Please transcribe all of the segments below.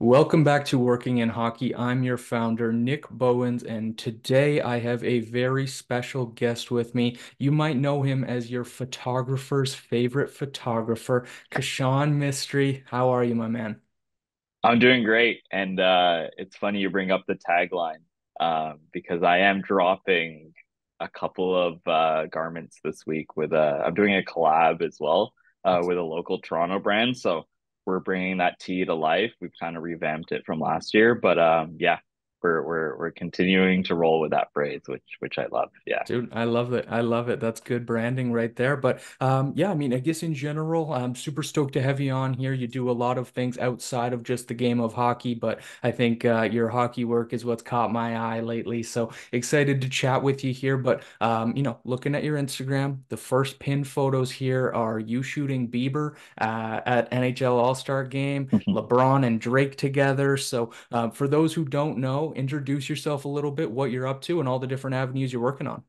Welcome back to Working in Hockey. I'm your founder, Nick Bowins, and today I have a very special guest with me. You might know him as your photographer's favorite photographer, Kishan Mistry. How are you, my man? I'm doing great. And it's funny you bring up the tagline because I am dropping a couple of garments this week I'm doing a collab as well with a local Toronto brand. So we're bringing that tee to life. We've kind of revamped it from last year, but yeah, we're continuing to roll with that phrase, which I love. Yeah. Dude, I love it. I love it. That's good branding right there. But yeah, I mean, I guess in general, I'm super stoked to have you on here. You do a lot of things outside of just the game of hockey, but I think your hockey work is what's caught my eye lately. So excited to chat with you here. But looking at your Instagram, the first pinned photos here are you shooting Bieber at NHL All-Star Game, LeBron and Drake together. So for those who don't know, introduce yourself a little bit, what you're up to, and all the different avenues you're working on.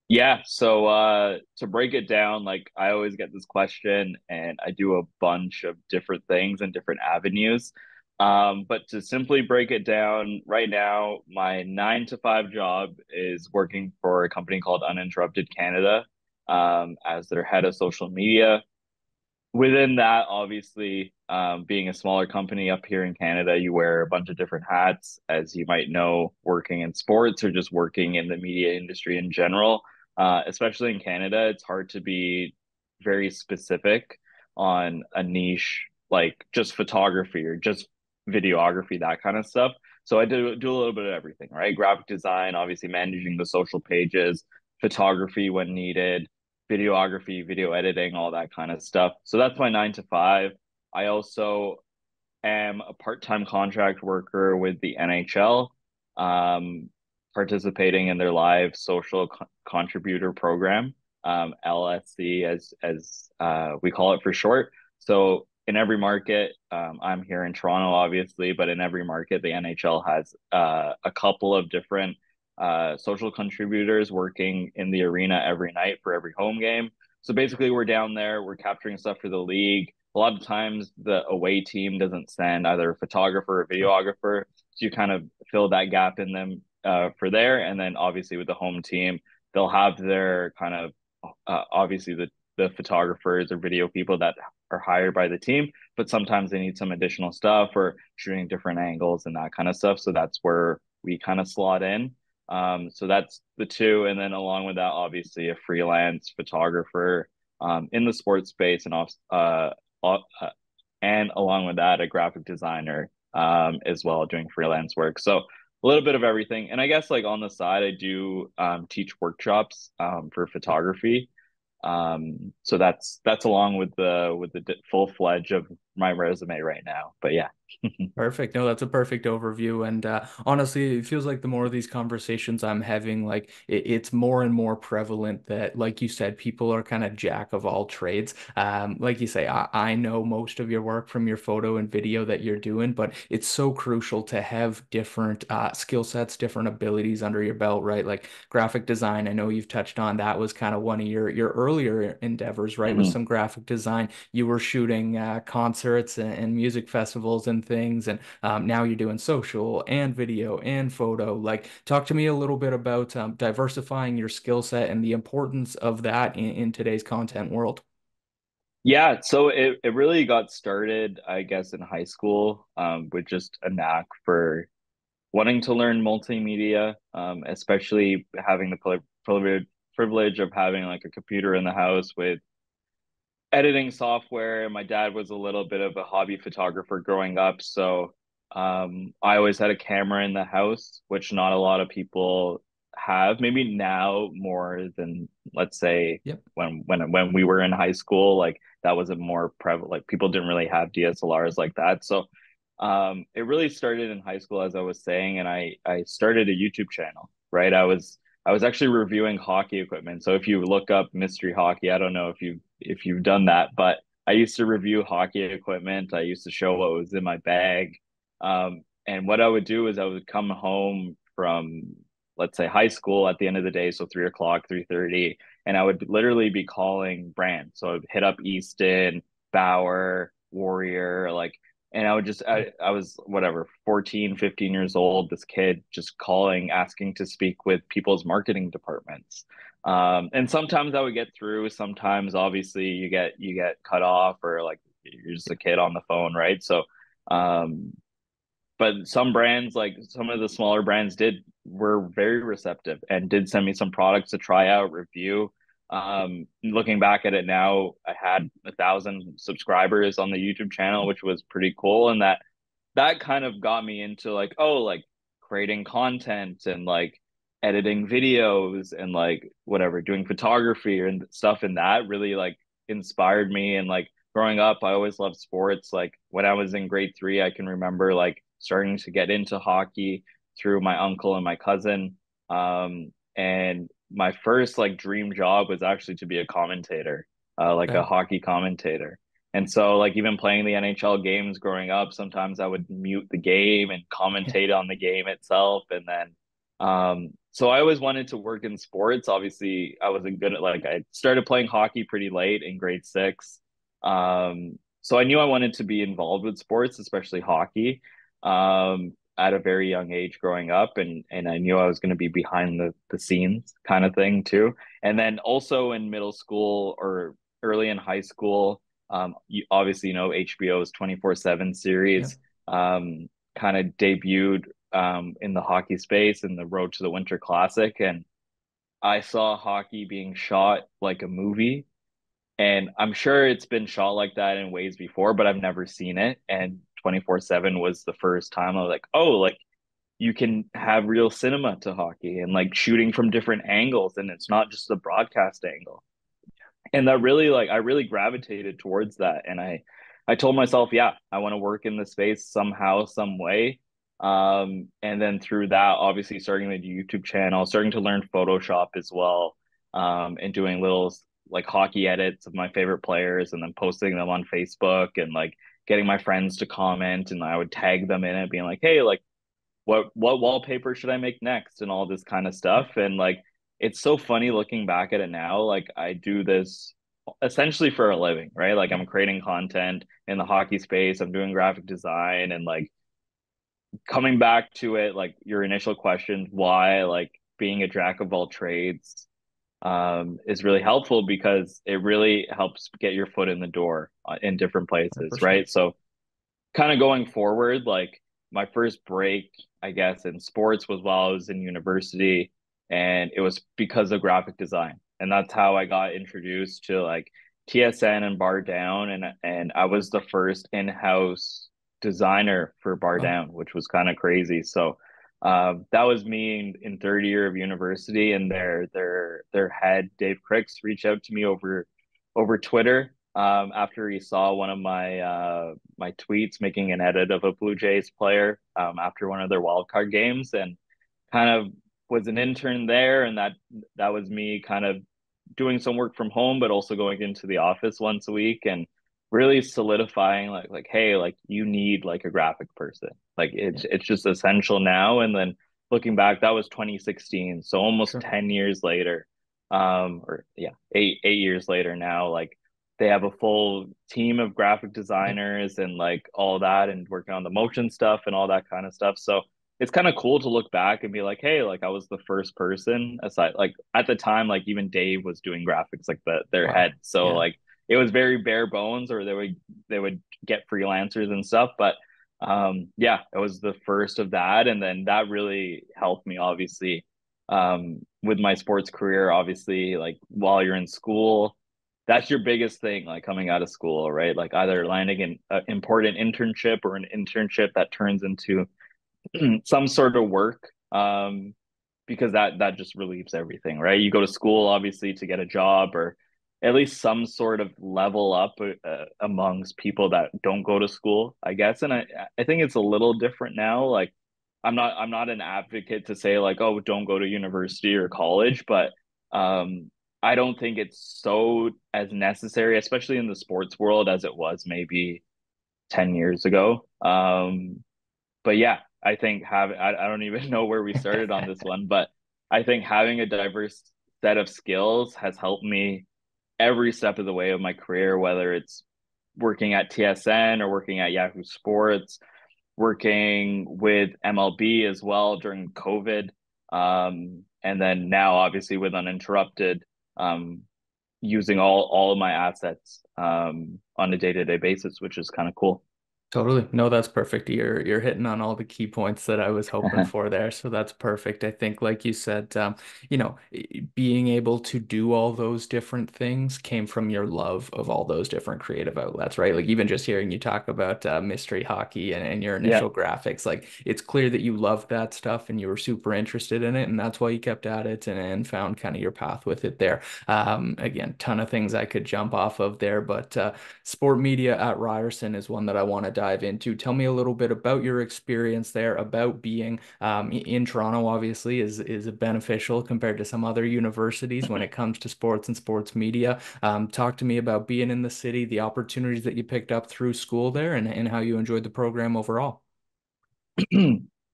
Yeah, so to break it down, like I always get this question and I do a bunch of different things and different avenues. But to simply break it down, right now, my 9 to 5 job is working for a company called Uninterrupted Canada, as their head of social media. Within that, obviously, being a smaller company up here in Canada, you wear a bunch of different hats, as you might know, working in sports or just working in the media industry in general. Especially in Canada, it's hard to be very specific on a niche like just photography or just videography, that kind of stuff. So I do a little bit of everything, right? Graphic design, obviously managing the social pages, photography when needed, videography, video editing, all that kind of stuff. So that's my 9 to 5. I also am a part-time contract worker with the NHL, um, participating in their live social contributor program, LSC as we call it for short. So in every market, I'm here in Toronto, obviously, but in every market, the NHL has a couple of different social contributors working in the arena every night for every home game. So basically, we're down there, we're capturing stuff for the league. A lot of times, the away team doesn't send either a photographer or Sure. videographer, so you kind of fill that gap in them for there. And then obviously with the home team, they'll have their kind of obviously the photographers or video people that are hired by the team, but sometimes they need some additional stuff or shooting different angles and that kind of stuff. So that's where we kind of slot in. So that's the two. And then along with that, obviously a freelance photographer in the sports space uh, and along with that, a graphic designer as well, doing freelance work. So a little bit of everything. And I guess like on the side, I do teach workshops for photography. So that's along with the full fledged of my resume right now. But yeah. Perfect. No, that's a perfect overview. And honestly, it feels like the more of these conversations I'm having, like it's more and more prevalent that, like you said, people are kind of jack of all trades. Like you say, I know most of your work from your photo and video that you're doing, but it's so crucial to have different skill sets, different abilities under your belt, right? Like graphic design, I know you've touched on that was kind of one of your earlier endeavors, right? With Mhm. some graphic design, you were shooting concerts and music festivals and things, and now you're doing social and video and photo. Like, talk to me a little bit about diversifying your skill set and the importance of that in today's content world. Yeah, so it really got started, I guess, in high school, with just a knack for wanting to learn multimedia, especially having the privilege of having like a computer in the house with editing software. My dad was a little bit of a hobby photographer growing up, so I always had a camera in the house, which not a lot of people have. Maybe now more than let's say Yep. when we were in high school, like that was a more prevalent. Like people didn't really have DSLRs like that, so it really started in high school, as I was saying, and I started a YouTube channel. Right, I was actually reviewing hockey equipment. So if you look up mystery hockey, I don't know if you've done that, but I used to review hockey equipment. I used to show what was in my bag. And what I would do is I would come home from, let's say, high school at the end of the day, so 3 o'clock, 3:30, and I would literally be calling brands. So I'd hit up Easton, Bauer, Warrior, like, And I was whatever, 14, 15 years old, this kid just calling, asking to speak with people's marketing departments. And sometimes I would get through, sometimes obviously you get cut off, or like you're just a kid on the phone, right? So um but some brands, like some of the smaller brands, did were very receptive and did send me some products to try out, review. Looking back at it now, I had 1,000 subscribers on the YouTube channel, which was pretty cool. And that kind of got me into like, oh, like creating content and like editing videos and like whatever, doing photography and stuff. And that really like inspired me. And like growing up, I always loved sports. Like when I was in grade three, I can remember like starting to get into hockey through my uncle and my cousin. And my first like dream job was actually to be a commentator, like a Okay. hockey commentator. And so, like, even playing the NHL games growing up, sometimes I would mute the game and commentate on the game itself. And then, so I always wanted to work in sports. Obviously, I wasn't good at, like, I started playing hockey pretty late in grade six. So I knew I wanted to be involved with sports, especially hockey, at a very young age growing up. And I knew I was going to be behind the scenes kind of thing too. And then also in middle school or early in high school, you obviously know HBO's 24/7 Yeah. series kind of debuted in the hockey space in the Road to the Winter Classic, and I saw hockey being shot like a movie. And I'm sure it's been shot like that in ways before, but I've never seen it. And 24/7 was the first time I was like, oh, like you can have real cinema to hockey and like shooting from different angles, and it's not just the broadcast angle. And that really like I really gravitated towards that. And I told myself, yeah, I want to work in the space somehow, some way. And then through that, obviously starting the YouTube channel, starting to learn Photoshop as well, and doing little like hockey edits of my favorite players and then posting them on Facebook and like getting my friends to comment, and I would tag them in it, being like, hey, like what wallpaper should I make next, and all this kind of Yeah. stuff. And like it's so funny looking back at it now. Like I do this essentially for a living, right? Like Yeah. I'm creating content in the hockey space, I'm doing graphic design, and like coming back to it, like your initial question, why like being a jack of all trades is really helpful because it really helps get your foot in the door in different places, 100%. right? So kind of going forward, like my first break, I guess, in sports was while I was in university, and it was because of graphic design, and that's how I got introduced to like TSN and Bar Down, and I was the first in-house designer for Bar Wow. Down, which was kind of crazy. So. That was me in third year of university, and their head Dave Cricks reached out to me over Twitter after he saw one of my tweets making an edit of a Blue Jays player after one of their wild card games, and kind of was an intern there, and that was me kind of doing some work from home, but also going into the office once a week and really solidifying like hey, like you need like a graphic person, like Yeah. it's just essential now. And then looking back, that was 2016, so almost Sure. 10 years later, or yeah, 8 years later now, like they have a full team of graphic Yeah. designers and like all that, and working on the motion stuff and all that kind of stuff. So it's kind of cool to look back and be like, hey, like I was the first person aside, like at the time, like even Dave was doing graphics, like their Wow. head. So Yeah. like it was very bare bones, or they would get freelancers and stuff. But yeah, it was the first of that. And then that really helped me obviously with my sports career. Obviously, like while you're in school, that's your biggest thing, like coming out of school, right? Like either landing an important internship or an internship that turns into some sort of work, because that just relieves everything, right? You go to school obviously to get a job, or at least some sort of level up amongst people that don't go to school, I guess. And I think it's a little different now. Like I'm not an advocate to say like, oh, don't go to university or college, but I don't think it's so as necessary, especially in the sports world, as it was maybe 10 years ago. But yeah, I think I don't even know where we started on this one, but I think having a diverse set of skills has helped me every step of the way of my career, whether it's working at TSN or working at Yahoo Sports, working with MLB as well during COVID. And then now obviously with Uninterrupted, um, using all of my assets on a day-to-day basis, which is kind of cool. Totally. No, that's perfect. You're hitting on all the key points that I was hoping for there. So that's perfect. I think, like you said, being able to do all those different things came from your love of all those different creative outlets, right? Like even just hearing you talk about mystery hockey and your Yeah. initial graphics, like it's clear that you loved that stuff and you were super interested in it, and that's why you kept at it and found kind of your path with it there. Again, ton of things I could jump off of there, but sport media at Ryerson is one that I want to dive into. Tell me a little bit about your experience there, about being in Toronto, obviously, is beneficial compared to some other universities when it comes to sports and sports media. Talk to me about being in the city, the opportunities that you picked up through school there, and how you enjoyed the program overall.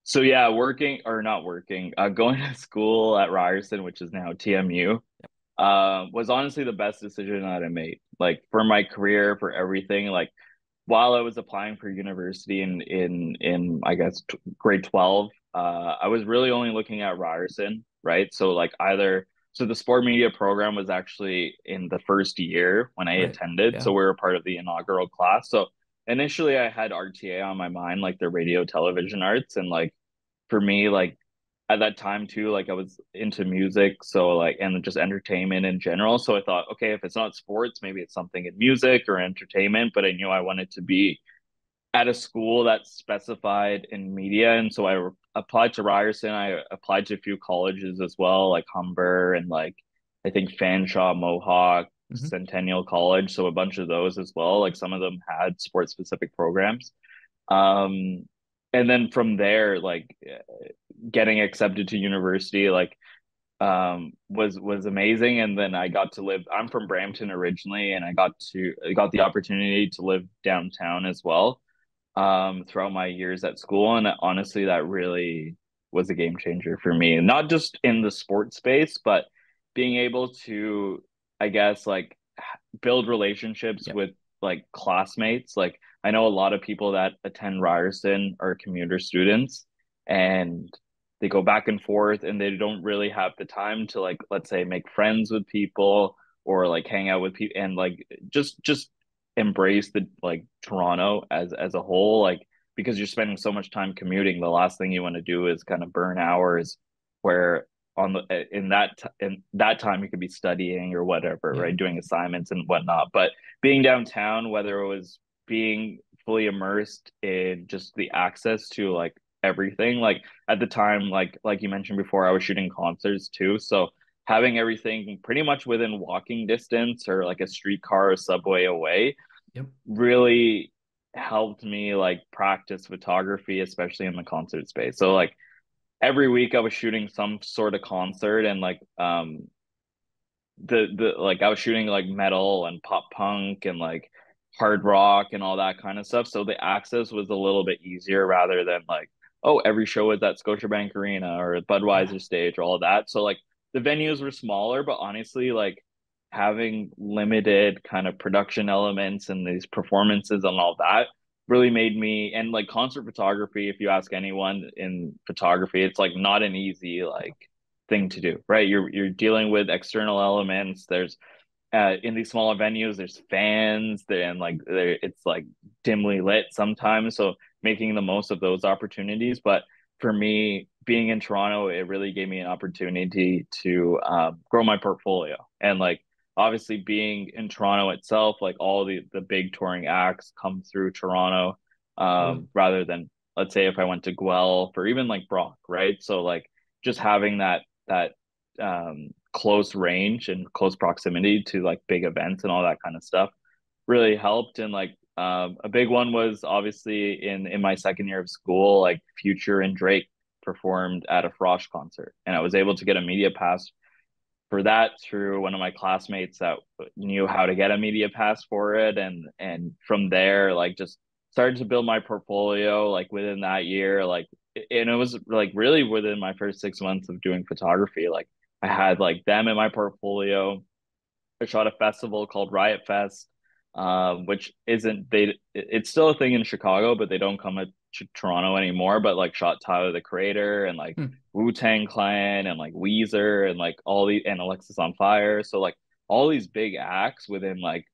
So yeah, working or not working, going to school at Ryerson, which is now TMU, was honestly the best decision that I made. Like for my career, for everything. Like while I was applying for university in I guess grade 12, I was really only looking at Ryerson, right? So like either so the sport media program was actually in the first year when I Right. attended, so Yeah. we were part of the inaugural class. So initially I had RTA on my mind, like the radio television arts, and like for me, like at that time too, like I was into music, so like and just entertainment in general. So I thought, okay, if it's not sports, maybe it's something in music or entertainment, but I knew I wanted to be at a school that's specified in media. And so applied to Ryerson. I applied to a few colleges as well, like Humber and like I think Fanshawe, Mohawk, Hmm. Centennial College. So a bunch of those as well. Like some of them had sports specific programs. Um, and then from there, like getting accepted to university, like was amazing. And then I got to live, I'm from Brampton originally, and I got the opportunity to live downtown as well throughout my years at school. And honestly, that really was a game changer for me, not just in the sports space, but being able to, I guess, like build relationships Yep. with like classmates. Like I know a lot of people that attend Ryerson are commuter students, and they go back and forth and they don't really have the time to like let's say make friends with people or like hang out with people and like just embrace the like Toronto as a whole, like because you're spending so much time commuting, the last thing you want to do is kind of burn hours where on the in that time you could be studying or whatever, Yeah. right, doing assignments and whatnot. But being downtown, whether it was being fully immersed in just the access to like everything, like at the time, like you mentioned before, I was shooting concerts too, so having everything pretty much within walking distance or like a streetcar or subway away Yep. really helped me like practice photography, especially in the concert space. So like every week I was shooting some sort of concert, and like the like I was shooting like metal and pop punk and like hard rock and all that kind of stuff. So the access was a little bit easier rather than like, oh, every show is at Scotiabank Arena or Yeah. Budweiser stage or all that. So like the venues were smaller, but honestly, like having limited kind of production elements and these performances and all that really made me, and like concert photography, if you ask anyone in photography, it's like not an easy like thing to do, right? You're dealing with external elements. There's in these smaller venues, there's fans there, and like it's like dimly lit Yep. sometimes. So making the most of those opportunities. But for me, being in Toronto, it really gave me an opportunity to grow my portfolio. And like obviously being in Toronto itself, like all the big touring acts come through Toronto, Totally. rather than let's say if I went to Guelph or even like Brock, right? So like just having that close range and close proximity to like big events and all that kind of stuff really helped. And like a big one was obviously in my second year of school, like Future and Drake performed at a Frosh concert, and I was able to get a media pass for that through one of my classmates that knew how to get a media pass for it. And from there like just started to build my portfolio like within that year, like and it was like really within my first 6 months of doing photography, like I had like them in my portfolio. I shot a festival called Riot Fest which isn't it's still a thing in Chicago, but they don't come to Toronto anymore. But like Shot Tyler the Creator and like Hmm. Wu-Tang Clan and like Weezer and like all the and Alexis on Fire. So like all these big acts within like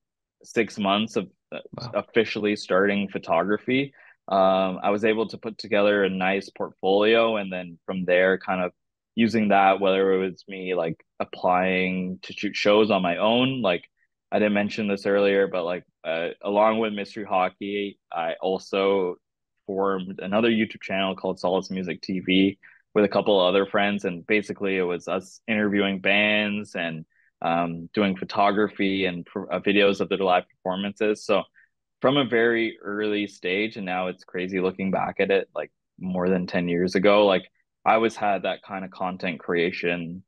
6 months of Wow. officially starting photography. I was able to put together a nice portfolio, and then from there, kind of using that, whether it was me like applying to shoot shows on my own, like I didn't mention this earlier, but like along with Mystery Hockey, I also formed another YouTube channel called Solace Music TV with a couple other friends, and basically it was us interviewing bands and doing photography and videos of their live performances. So from a very early stage, and now it's crazy looking back at it, like more than 10 years ago, like I always had that kind of content creation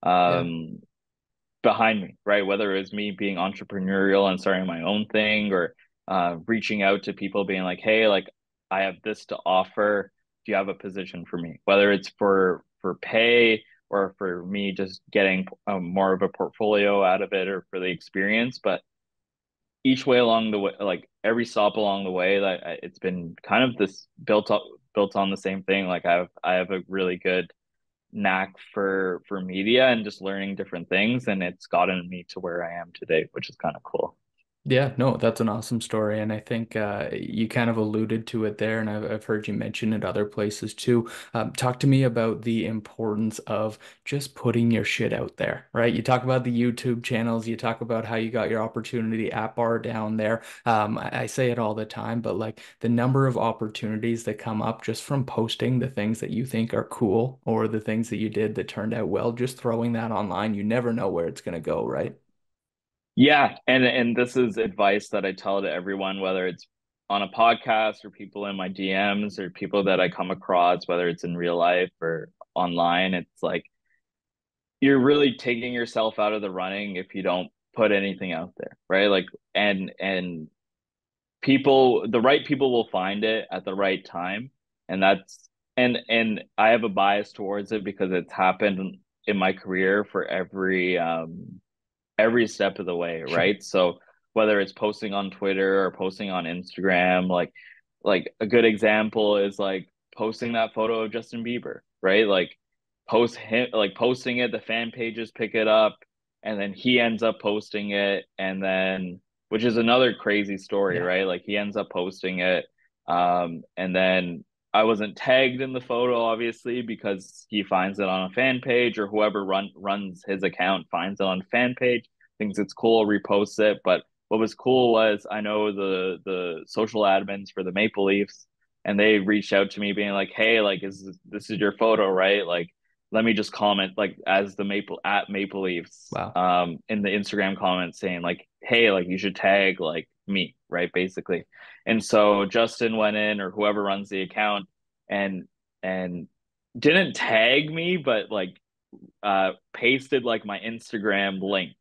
Yeah. um behind me, right? Whether it was me being entrepreneurial and starting my own thing, or reaching out to people being like, hey, like I have this to offer. Do you have a position for me? Whether it's for pay or for me just getting more of a portfolio out of it or for the experience. But each way along the way, like every stop along the way, that it's been kind of this built on the same thing. Like I have a really good knack for media and just learning different things, and it's gotten me to where I am today, which is kind of cool. Yeah, no, that's an awesome story. And I think you kind of alluded to it there, and I've heard you mention it other places too. Talk to me about the importance of just putting your shit out there, right? You talk about the YouTube channels, you talk about how you got your opportunity at bar down there. I say it all the time, but like the number of opportunities that come up just from posting the things that you think are cool or the things that you did that turned out well, just throwing that online, you never know where it's going to go, right? Yeah, and this is advice that I tell to everyone, whether it's on a podcast or people in my DMs or people that I come across, whether it's in real life or online. It's like you're really taking yourself out of the running if you don't put anything out there, right? Like and the right people will find it at the right time, and that's and I have a bias towards it because it's happened in my career for every step of the way, Sure. right? So whether it's posting on Twitter or posting on Instagram, like a good example is like posting that photo of Justin Bieber, right? Like posting it, the fan pages pick it up, and then he ends up posting it, and then which is another crazy story, Yeah. right? Like he ends up posting it, and then I wasn't tagged in the photo, obviously, because he finds it on a fan page, or whoever runs his account finds it on a fan page, thinks it's cool, reposts it. But what was cool was I know the social admins for the Maple Leafs, and they reached out to me being like, "Hey, like, this is your photo, right? Like, let me just comment like as the Maple Leafs Wow. in the Instagram comments saying like, hey, like you should tag like me, right? Basically. And so Justin went in, or whoever runs the account, and and didn't tag me, but like pasted like my Instagram link,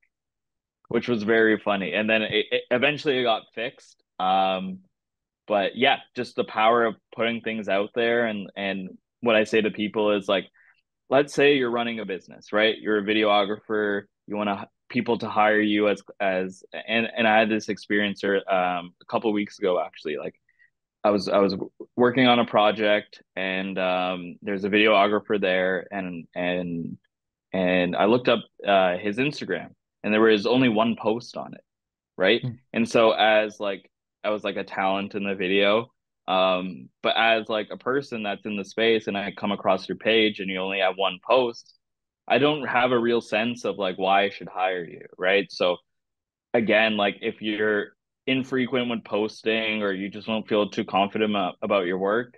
which was very funny. And then it eventually it got fixed. But yeah, just the power of putting things out there, and what I say to people is like, let's say you're running a business, right? You're a videographer. You want people to hire you as and I had this experience a couple of weeks ago actually. Like I was working on a project, and there's a videographer there, and I looked up his Instagram, and there was only one post on it, right? Mm. And so as like I was like a talent in the video, but as like a person that's in the space, and I come across your page and you only have one post, I don't have a real sense of like why I should hire you, right? So again, like if you're infrequent when posting, or you just don't feel too confident about your work,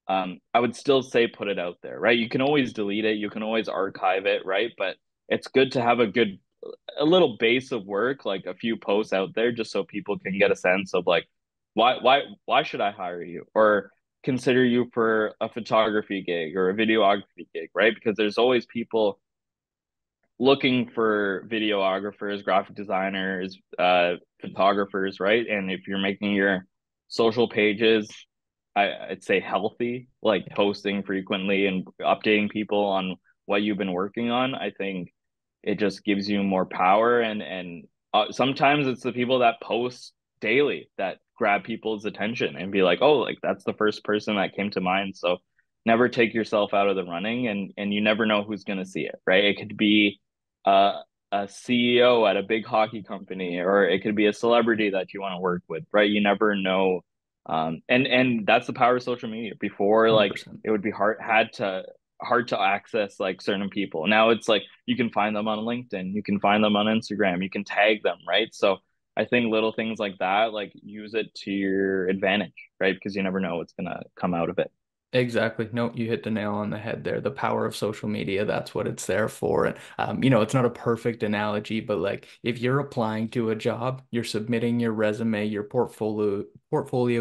I would still say put it out there, right? You can always delete it, you can always archive it, right? But it's good to have a little base of work, like a few posts out there, just so people can get a sense of like why should I hire you, or consider you for a photography gig or a videography gig, right? Because there's always people looking for videographers, graphic designers, photographers, right? And if you're making your social pages, I'd say healthy, like Yeah. posting frequently and updating people on what you've been working on, I think it just gives you more power, and sometimes it's the people that post daily that grab people's attention and be like, oh, like that's the first person that came to mind. So never take yourself out of the running, and you never know who's going to see it, right? It could be uh, a CEO at a big hockey company, or it could be a celebrity that you want to work with, right? You never know. And that's the power of social media. Before, like 100%. it would be hard to access like certain people. Now it's like you can find them on LinkedIn, you can find them on Instagram, you can tag them, right? So I think little things like that, like use it to your advantage, right? Because you never know what's gonna come out of it. Exactly. No, you hit the nail on the head there. The power of social media, that's what it's there for. And you know, it's not a perfect analogy, but like if you're applying to a job, you're submitting your resume, your portfolio,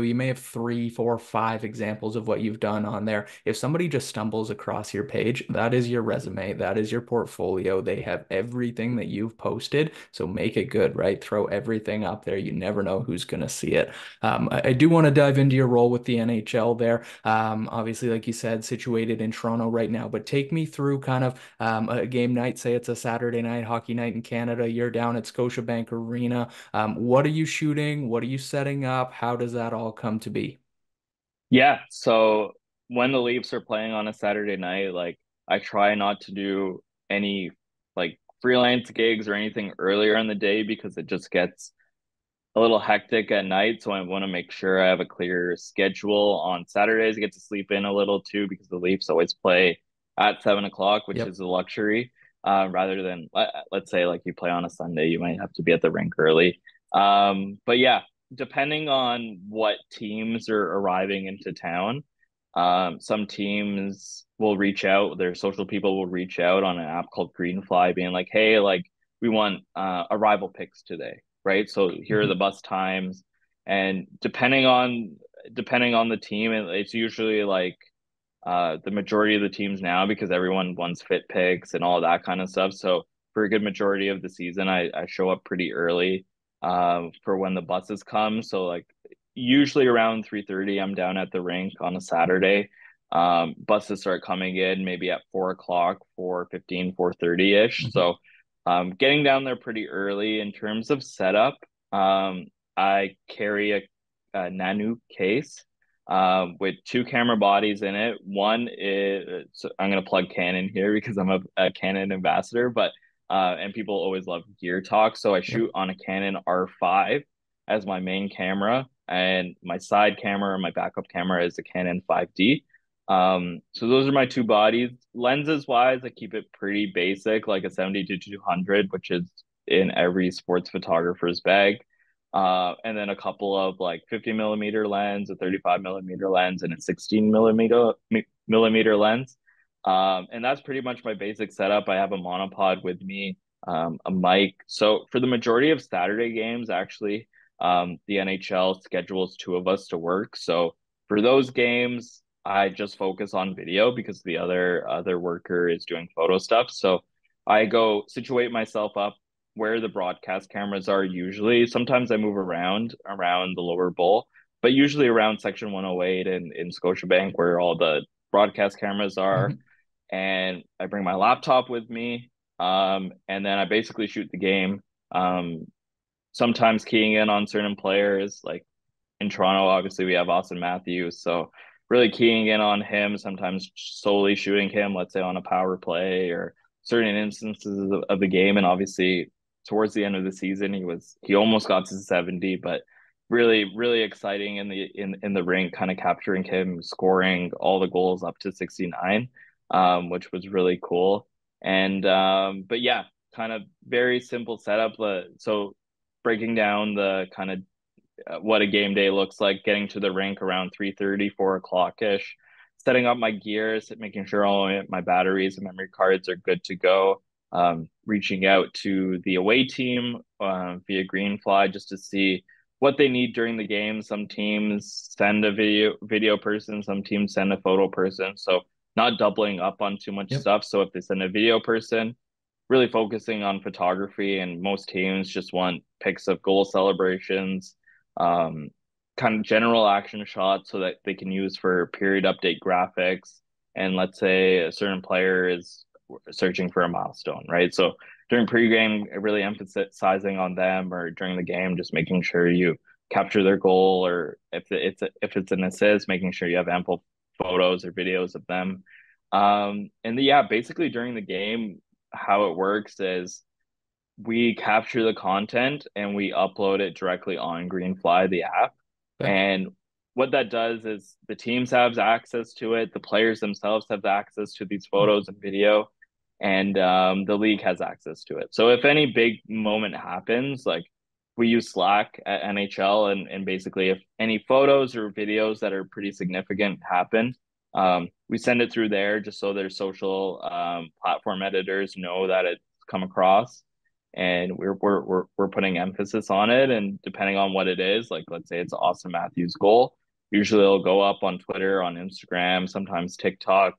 you may have three, four, five examples of what you've done on there. If somebody just stumbles across your page, that is your resume, that is your portfolio. They have everything that you've posted. So make it good, right? Throw everything up there. You never know who's gonna see it. I do want to dive into your role with the NHL there. Obviously, like you said, situated in Toronto right now, but take me through kind of a game night. Say it's a Saturday night hockey night in Canada. You're down at Scotiabank Arena. What are you shooting? What are you setting up? How does that all come to be? Yeah, so when the Leafs are playing on a Saturday night, like I try not to do any like freelance gigs or anything earlier in the day because it just gets a little hectic at night, so I want to make sure I have a clear schedule on Saturdays. I get to sleep in a little too because the Leafs always play at 7 o'clock, which Yep. is a luxury. Rather than let's say like you play on a Sunday, you might have to be at the rink early. But yeah, depending on what teams are arriving into town, some teams will reach out. Their social people will reach out on an app called Greenfly, being like, "Hey, like we want arrival picks today." Right? So here are the Mhm. bus times, and depending on the team, it's usually like the majority of the teams now because everyone wants fit picks and all that kind of stuff. So for a good majority of the season, I show up pretty early for when the buses come. So like usually around 3:30, I'm down at the rink on a Saturday. Buses start coming in maybe at 4 o'clock, 4:15, 4:30 ish. Mhm. So getting down there pretty early in terms of setup. I carry a Nanu case with two camera bodies in it. One is, so I'm going to plug Canon here because I'm a Canon ambassador, but and people always love gear talk. So I Yep. shoot on a Canon R5 as my main camera, and my side camera, my backup camera is a Canon 5D. So those are my two bodies. Lenses wise, I keep it pretty basic, like a 70 to 200, which is in every sports photographer's bag. And then a couple of like 50 millimeter lens, a 35 millimeter lens, and a 16 millimeter lens. And that's pretty much my basic setup. I have a monopod with me, a mic. So for the majority of Saturday games, actually, the NHL schedules two of us to work. So for those games, I just focus on video because the other worker is doing photo stuff. So I go situate myself up where the broadcast cameras are usually. Sometimes I move around the lower bowl, but usually around section 108 in Scotiabank where all the broadcast cameras are. Mhm. And I bring my laptop with me. And then I basically shoot the game. Um, Sometimes keying in on certain players, like in Toronto, obviously we have Austin Matthews. So really keying in on him, sometimes solely shooting him, let's say on a power play or certain instances of the game. And obviously towards the end of the season, he almost got to 70, but really exciting in the ring, kind of capturing him, scoring all the goals up to 69, which was really cool. And but yeah, kind of very simple setup. So breaking down the kind of what a game day looks like, getting to the rink around 3:30, 4 o'clock ish, setting up my gears, making sure all my batteries and memory cards are good to go. Reaching out to the away team via Greenfly just to see what they need during the game. Some teams send a video person, some teams send a photo person. So not doubling up on too much Yep. stuff. So if they send a video person, really focusing on photography, and most teams just want pics of goal celebrations, um, kind of general action shots so that they can use for period update graphics. And let's say a certain player is searching for a milestone, right? So during pregame, really emphasizing on them, or during the game, just making sure you capture their goal, or if it's an assist, making sure you have ample photos or videos of them. And yeah, basically during the game, how it works is we capture the content and we upload it directly on Greenfly, the app. Okay. And what that does is the teams have access to it, the players themselves have access to these photos and video, and the league has access to it. So if any big moment happens, like we use Slack at NHL, and basically if any photos or videos that are pretty significant happen, we send it through there just so their social platform editors know that it's come across, and we're putting emphasis on it. And depending on what it is, like let's say it's Austin Matthews' goal, usually it'll go up on Twitter, on Instagram, sometimes TikTok.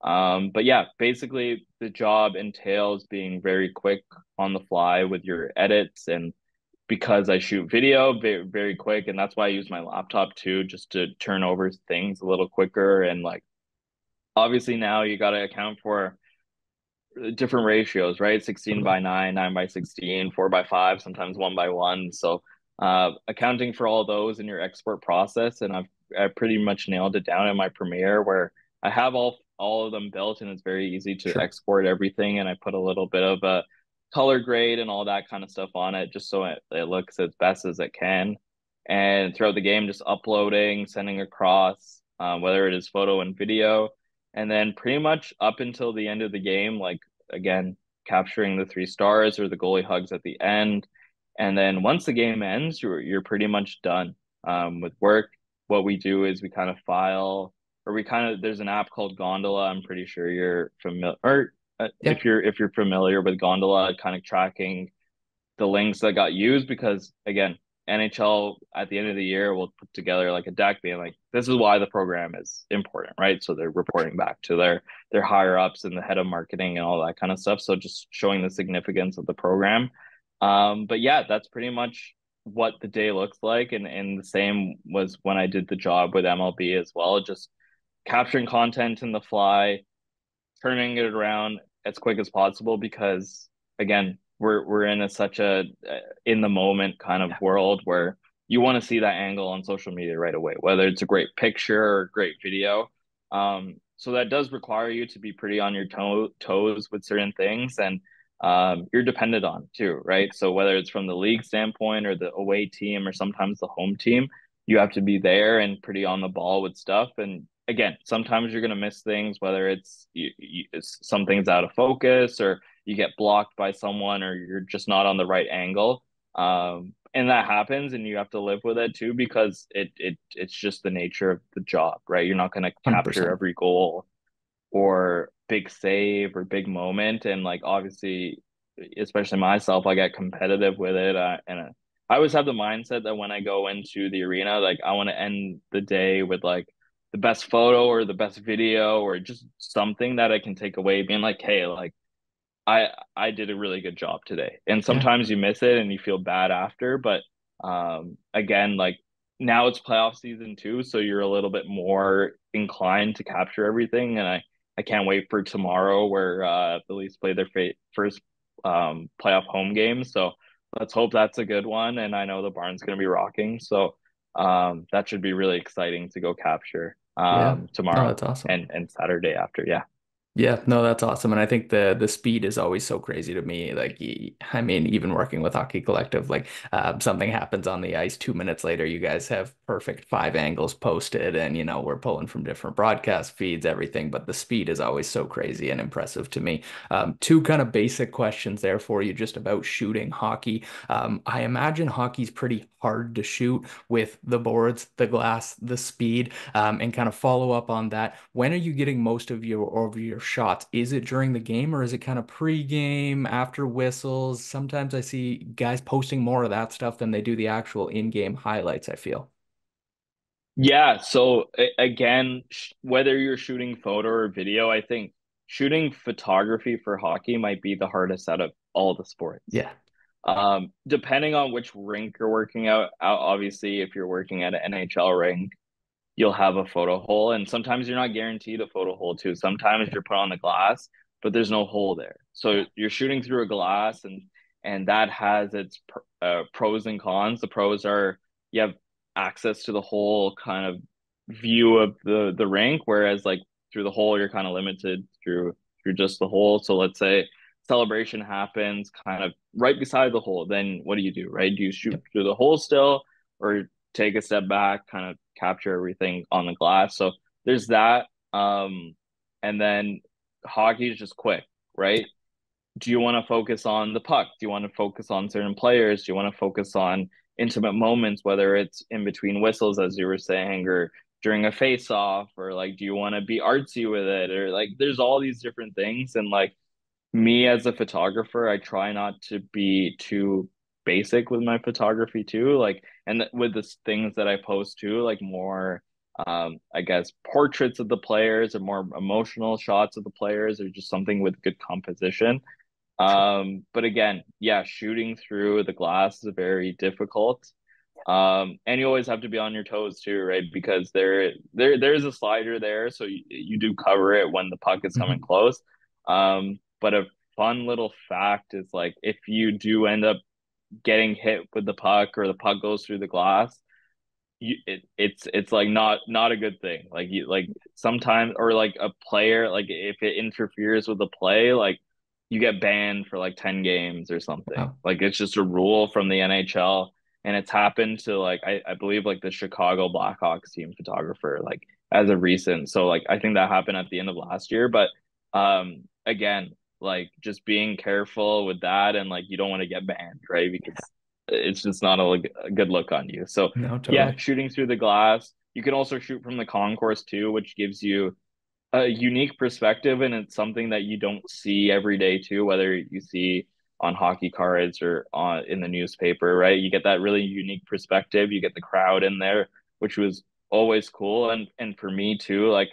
But yeah, basically the job entails being very quick on the fly with your edits. And because I shoot video very quick, and that's why I use my laptop too, just to turn over things a little quicker. And like obviously now you got to account for different ratios, right? 16 Totally. by 9, 9 by 16, 4 by 5, sometimes 1 by 1. So accounting for all those in your export process, and I pretty much nailed it down in my Premiere, where I have all of them built, and it's very easy to Sure. export everything. And I put a little bit of a color grade and all that kind of stuff on it, just so it looks as best as it can. And throughout the game, just uploading, sending across, whether it is photo and video, and then pretty much up until the end of the game, like again, capturing the 3 stars or the goalie hugs at the end. And then once the game ends, you're pretty much done with work. What we do is we kind of file, or we kind of there's an app called Gondola. I'm pretty sure you're familiar, or Yeah. if you're familiar with Gondola, kind of tracking the links that got used, because again, NHL at the end of the year will put together like a deck being like, this is why the program is important, right? So they're reporting back to their higher ups and the head of marketing and all that kind of stuff. So just showing the significance of the program. But yeah, that's pretty much what the day looks like. And the same was when I did the job with MLB as well, just capturing content in the fly, turning it around as quick as possible, because again, we're in such a in the moment kind of Yeah. world where you want to see that angle on social media right away, whether it's a great picture or a great video. So that does require you to be pretty on your toes with certain things, and you're dependent on too, right? So whether it's from the league standpoint or the away team or sometimes the home team, you have to be there and pretty on the ball with stuff. And again, sometimes you're going to miss things, whether it's something's out of focus, or you get blocked by someone, or you're just not on the right angle. And that happens, and you have to live with it too, because it's just the nature of the job, right? You're not going to capture 100%. every goal or big save or big moment. And like obviously, especially myself, I get competitive with it, and I always have the mindset that when I go into the arena, like I want to end the day with like the best photo or the best video, or just something that I can take away, being like, hey, like I did a really good job today. And Yeah. sometimes you miss it and you feel bad after, but again, like now it's playoff season too, so you're a little bit more inclined to capture everything. And I can't wait for tomorrow, where the Leafs play their first playoff home game. So let's hope that's a good one. And I know the barn's going to be rocking, so that should be really exciting to go capture Yeah. No, tomorrow that's awesome. and Saturday after. Yeah. Yeah, no, that's awesome. And I think the speed is always so crazy to me. Like, I mean, even working with Hockey Collective, like something happens on the ice, 2 minutes later, you guys have perfect 5 angles posted, and we're pulling from different broadcast feeds, everything. But the speed is always so crazy and impressive to me. Two kind of basic questions there for you, just about shooting hockey. I imagine hockey's pretty hard to shoot with the boards, the glass, the speed, and kind of follow up on that. When are you getting most of your shots? Is it during the game, or is it kind of pre-game, after whistles? Sometimes I see guys posting more of that stuff than they do the actual in-game highlights, I feel. Yeah, so again, whether you're shooting photo or video, I think shooting photography for hockey might be the hardest out of all the sports. Yeah, Depending on which rink you're working out, obviously, if you're working at an NHL rink, you'll have a photo hole, and sometimes you're not guaranteed a photo hole too. Sometimes yeah, you're put on the glass, but there's no hole there. So Yeah. you're shooting through a glass, and that has its pros and cons. The pros are you have access to the whole kind of view of the rink, whereas like through the hole you're kind of limited through just the hole. So let's say celebration happens kind of right beside the hole, then what do, right? Do you shoot Yep. through the hole still, or take a step back, kind of capture everything on the glass? So there's that. And then hockey is just quick, right? Do you want to focus on the puck? Do you want to focus on certain players? Do you want to focus on intimate moments, whether it's in between whistles, as you were saying, or during a face off, or like, do you want to be artsy with it? Or like, there's all these different things. And like, me as a photographer, I try not to be too basic with my photography too. Like, and with the things that I post too, like more, I guess, portraits of the players or more emotional shots of the players or just something with good composition. Sure. But again, yeah, shooting through the glass is very difficult. And you always have to be on your toes too, right? Because there's a slider there, so you do cover it when the puck is coming Hmm. close. But a fun little fact is like if you do end up getting hit with the puck or the puck goes through the glass, it's like not a good thing. Like you like sometimes or like a player like if it interferes with the play, like you get banned for like 10 games or something. Wow. Like it's just a rule from the NHL. And it's happened to like I believe like the Chicago Blackhawks team photographer like as of recent. So like I think that happened at the end of last year. But again, like just being careful with that and like you don't want to get banned, right? Because it's just not a good look on you. So No, yeah, totally. shooting through the glass. You can also shoot from the concourse too, which gives you a unique perspective, and it's something that you don't see every day too, whether you see on hockey cards or on in the newspaper, right? You get that really unique perspective. You get the crowd in there, which was always cool. And for me too, like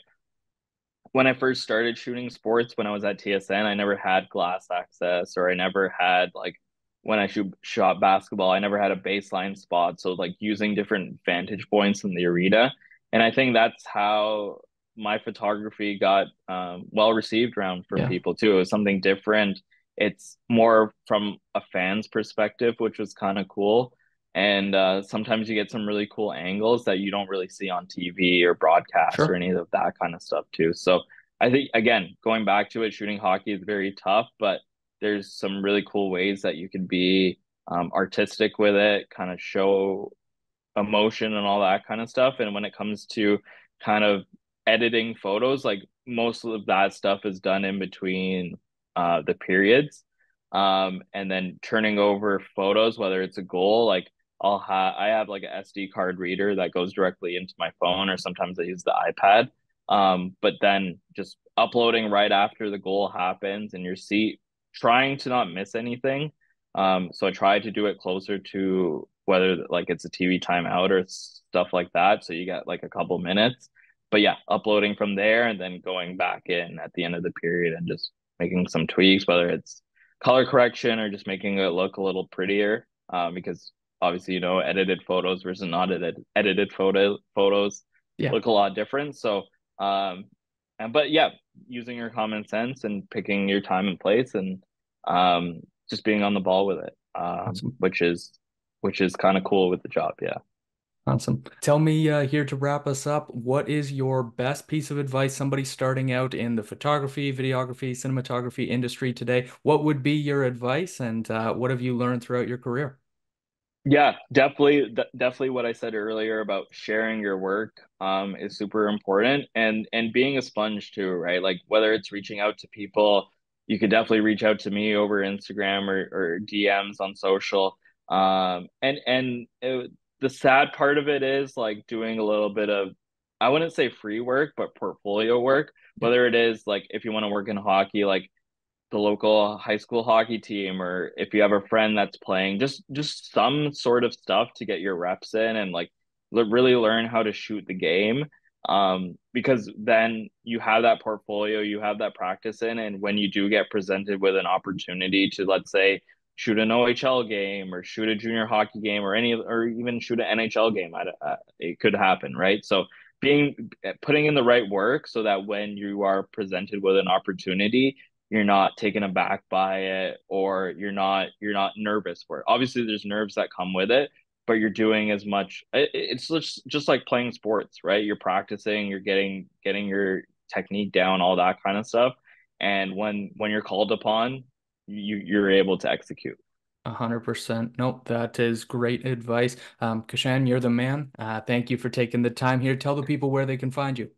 when I first started shooting sports when I was at TSN, I never had glass access or I never had like when I shot basketball, I never had a baseline spot. So like using different vantage points in the arena. And I think that's how my photography got well received around from Yeah. people too. It was something different. It's more from a fan's perspective, which was kind of cool. And sometimes you get some really cool angles that you don't really see on TV or broadcast or Sure. any of that kind of stuff too. So I think again, going back to it, shooting hockey is very tough, but there's some really cool ways that you can be artistic with it, kind of show emotion and all that kind of stuff. And when it comes to kind of editing photos, like most of that stuff is done in between the periods. And then turning over photos, whether it's a goal, like I have like a SD card reader that goes directly into my phone, or sometimes I use the iPad. But then just uploading right after the goal happens and your seat, trying to not miss anything. So I try to do it closer to whether like it's a TV timeout or stuff like that. So you get like a couple minutes. But yeah, uploading from there and then going back in at the end of the period and just making some tweaks, whether it's color correction or just making it look a little prettier. Because obviously, edited photos versus not edited photos Yeah. look a lot different. So but yeah, using your common sense and picking your time and place and just being on the ball with it, Awesome. which is kind of cool with the job. Yeah. Awesome. Tell me here to wrap us up, what is your best piece of advice somebody starting out in the photography, videography, cinematography industry today? What would be your advice and what have you learned throughout your career? Yeah, definitely what I said earlier about sharing your work is super important and being a sponge too, right? Like whether it's reaching out to people, you could definitely reach out to me over Instagram or DMs on social. The sad part of it is like doing a little bit of I wouldn't say free work, but portfolio work, Yeah. whether it is like if you want to work in hockey, like the local high school hockey team, or if you have a friend that's playing, just some sort of stuff to get your reps in and like really learn how to shoot the game. Because then you have that portfolio, you have that practice in, and when you do get presented with an opportunity to, let's say, shoot an OHL game or shoot a junior hockey game or even shoot an NHL game, it could happen, right? So being putting in the right work so that when you are presented with an opportunity, you're not taken aback by it, or you're not nervous for it. Obviously, there's nerves that come with it, but you're doing as much. It's just like playing sports, right? You're practicing, you're getting your technique down, all that kind of stuff. And when you're called upon, you're able to execute. 100%. Nope, that is great advice. Kishan, you're the man. Thank you for taking the time here. Tell the people where they can find you.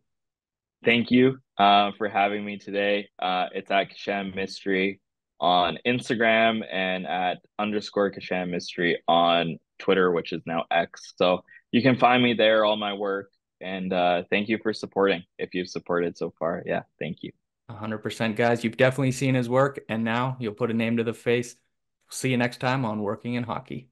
Thank you for having me today. It's at Kishan Mistry on Instagram and at underscore Kishan Mistry on Twitter, which is now X. So you can find me there, all my work. And thank you for supporting. If you've supported so far, yeah, thank you. 100%, guys. You've definitely seen his work, and now you'll put a name to the face. See you next time on Working in Hockey.